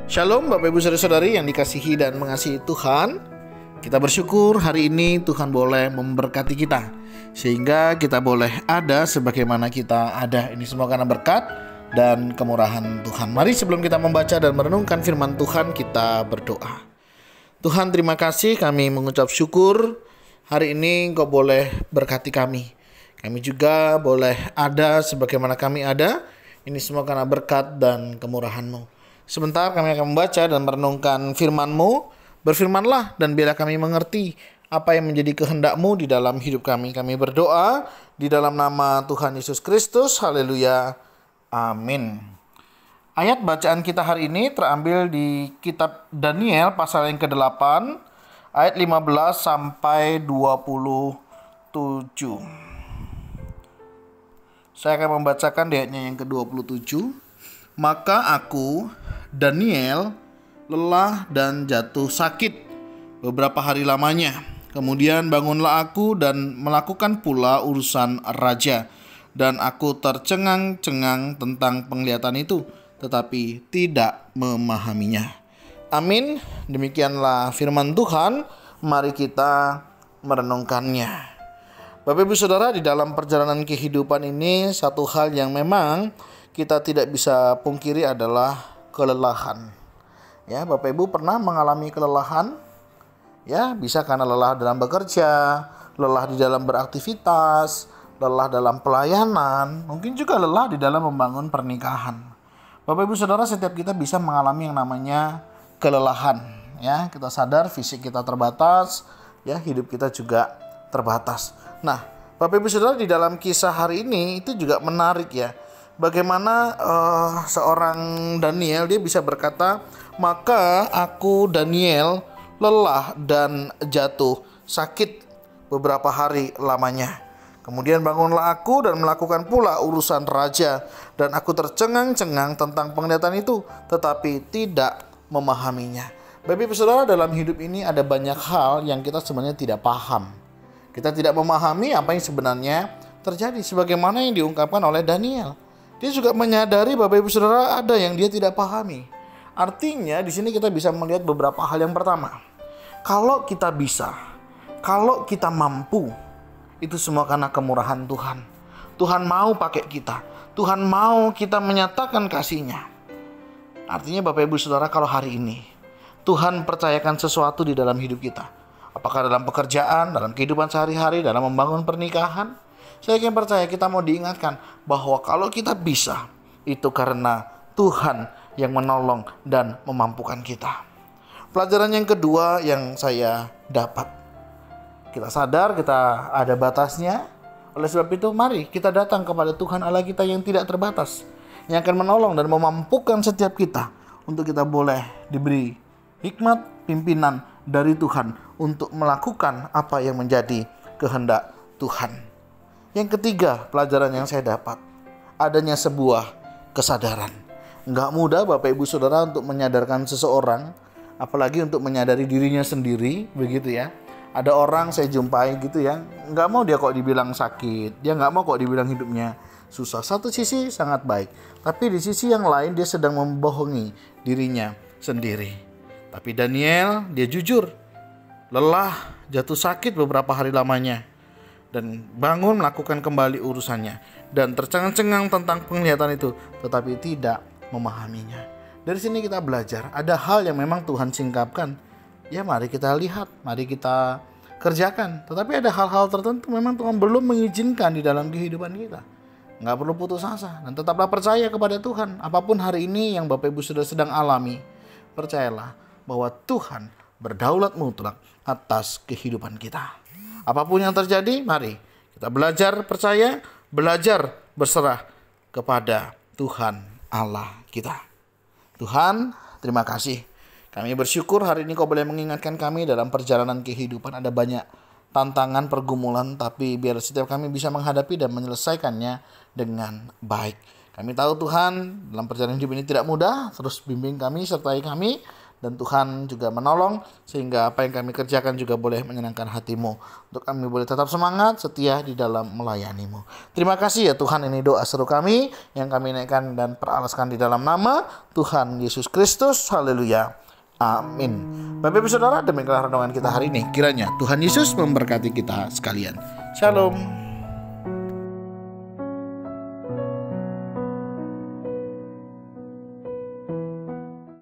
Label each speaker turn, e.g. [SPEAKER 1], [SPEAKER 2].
[SPEAKER 1] Shalom Bapak Ibu Saudara-saudari yang dikasihi dan mengasihi Tuhan. Kita bersyukur hari ini Tuhan boleh memberkati kita, sehingga kita boleh ada sebagaimana kita ada. Ini semua karena berkat dan kemurahan Tuhan. Mari sebelum kita membaca dan merenungkan firman Tuhan, kita berdoa. Tuhan, terima kasih, kami mengucap syukur hari ini Engkau boleh berkati kami. Kami juga boleh ada sebagaimana kami ada. Ini semua karena berkat dan kemurahan-Mu. Sebentar kami akan membaca dan merenungkan firman-Mu. Berfirmanlah dan biarlah kami mengerti apa yang menjadi kehendak-Mu di dalam hidup kami. Kami berdoa di dalam nama Tuhan Yesus Kristus. Haleluya. Amin. Ayat bacaan kita hari ini terambil di kitab Daniel pasal yang ke-8 ayat 15 sampai 27. Saya akan membacakan di ayatnya yang ke-27. Maka aku, Daniel, lelah dan jatuh sakit beberapa hari lamanya. Kemudian bangunlah aku dan melakukan pula urusan raja. Dan aku tercengang-cengang tentang penglihatan itu, tetapi tidak memahaminya. Amin. Demikianlah firman Tuhan. Mari kita merenungkannya. Bapak Ibu Saudara, di dalam perjalanan kehidupan ini, satu hal yang memang kita tidak bisa pungkiri adalah kelelahan. Ya, Bapak Ibu pernah mengalami kelelahan? Ya, bisa karena lelah dalam bekerja, lelah di dalam beraktivitas, lelah dalam pelayanan, mungkin juga lelah di dalam membangun pernikahan. Bapak Ibu Saudara, setiap kita bisa mengalami yang namanya kelelahan. Ya, kita sadar fisik kita terbatas, ya, hidup kita juga terbatas. Nah, Bapak Ibu Saudara, di dalam kisah hari ini itu juga menarik ya. Bagaimana seorang Daniel dia bisa berkata, maka aku Daniel lelah dan jatuh sakit beberapa hari lamanya. Kemudian bangunlah aku dan melakukan pula urusan raja. Dan aku tercengang-cengang tentang penglihatan itu, tetapi tidak memahaminya. Bapak Ibu Saudara, dalam hidup ini ada banyak hal yang kita sebenarnya tidak paham. Kita tidak memahami apa yang sebenarnya terjadi, sebagaimana yang diungkapkan oleh Daniel. Dia juga menyadari Bapak Ibu Saudara ada yang dia tidak pahami. Artinya di sini kita bisa melihat beberapa hal. Yang pertama, kalau kita bisa, kalau kita mampu, itu semua karena kemurahan Tuhan. Tuhan mau pakai kita. Tuhan mau kita menyatakan kasih-Nya. Artinya Bapak Ibu Saudara, kalau hari ini Tuhan percayakan sesuatu di dalam hidup kita, apakah dalam pekerjaan, dalam kehidupan sehari-hari, dalam membangun pernikahan, saya yakin percaya kita mau diingatkan bahwa kalau kita bisa, itu karena Tuhan yang menolong dan memampukan kita. Pelajaran yang kedua yang saya dapat, kita sadar kita ada batasnya. Oleh sebab itu mari kita datang kepada Tuhan Allah kita yang tidak terbatas, yang akan menolong dan memampukan setiap kita untuk kita boleh diberi hikmat, pimpinan dari Tuhan untuk melakukan apa yang menjadi kehendak Tuhan. Yang ketiga, pelajaran yang saya dapat, adanya sebuah kesadaran. Nggak mudah Bapak Ibu Saudara untuk menyadarkan seseorang, apalagi untuk menyadari dirinya sendiri, begitu ya. Ada orang saya jumpai gitu ya, nggak mau dia kok dibilang sakit, dia nggak mau kok dibilang hidupnya susah. Satu sisi sangat baik, tapi di sisi yang lain dia sedang membohongi dirinya sendiri. Tapi Daniel, dia jujur, lelah, jatuh sakit beberapa hari lamanya, dan bangun melakukan kembali urusannya, dan tercengang-cengang tentang penglihatan itu, tetapi tidak memahaminya. Dari sini kita belajar, ada hal yang memang Tuhan singkapkan. Ya, mari kita lihat, mari kita kerjakan. Tetapi ada hal-hal tertentu memang Tuhan belum mengizinkan di dalam kehidupan kita. Nggak perlu putus asa, dan tetaplah percaya kepada Tuhan. Apapun hari ini yang Bapak Ibu sudah sedang alami, percayalah bahwa Tuhan berdaulat mutlak atas kehidupan kita. Apapun yang terjadi, mari kita belajar percaya, belajar berserah kepada Tuhan Allah kita. Tuhan, terima kasih. Kami bersyukur hari ini Kau boleh mengingatkan kami dalam perjalanan kehidupan. Ada banyak tantangan, pergumulan, tapi biar setiap kami bisa menghadapi dan menyelesaikannya dengan baik. Kami tahu Tuhan, dalam perjalanan hidup ini tidak mudah. Terus bimbing kami, sertai kami, dan Tuhan juga menolong sehingga apa yang kami kerjakan juga boleh menyenangkan hati-Mu. Untuk kami boleh tetap semangat, setia di dalam melayani-Mu. Terima kasih ya Tuhan, ini doa seru kami yang kami naikkan dan peralaskan di dalam nama Tuhan Yesus Kristus. Haleluya. Amin. Bapak Ibu Saudara, demikianlah renungan kita hari ini. Kiranya Tuhan Yesus memberkati kita sekalian. Shalom.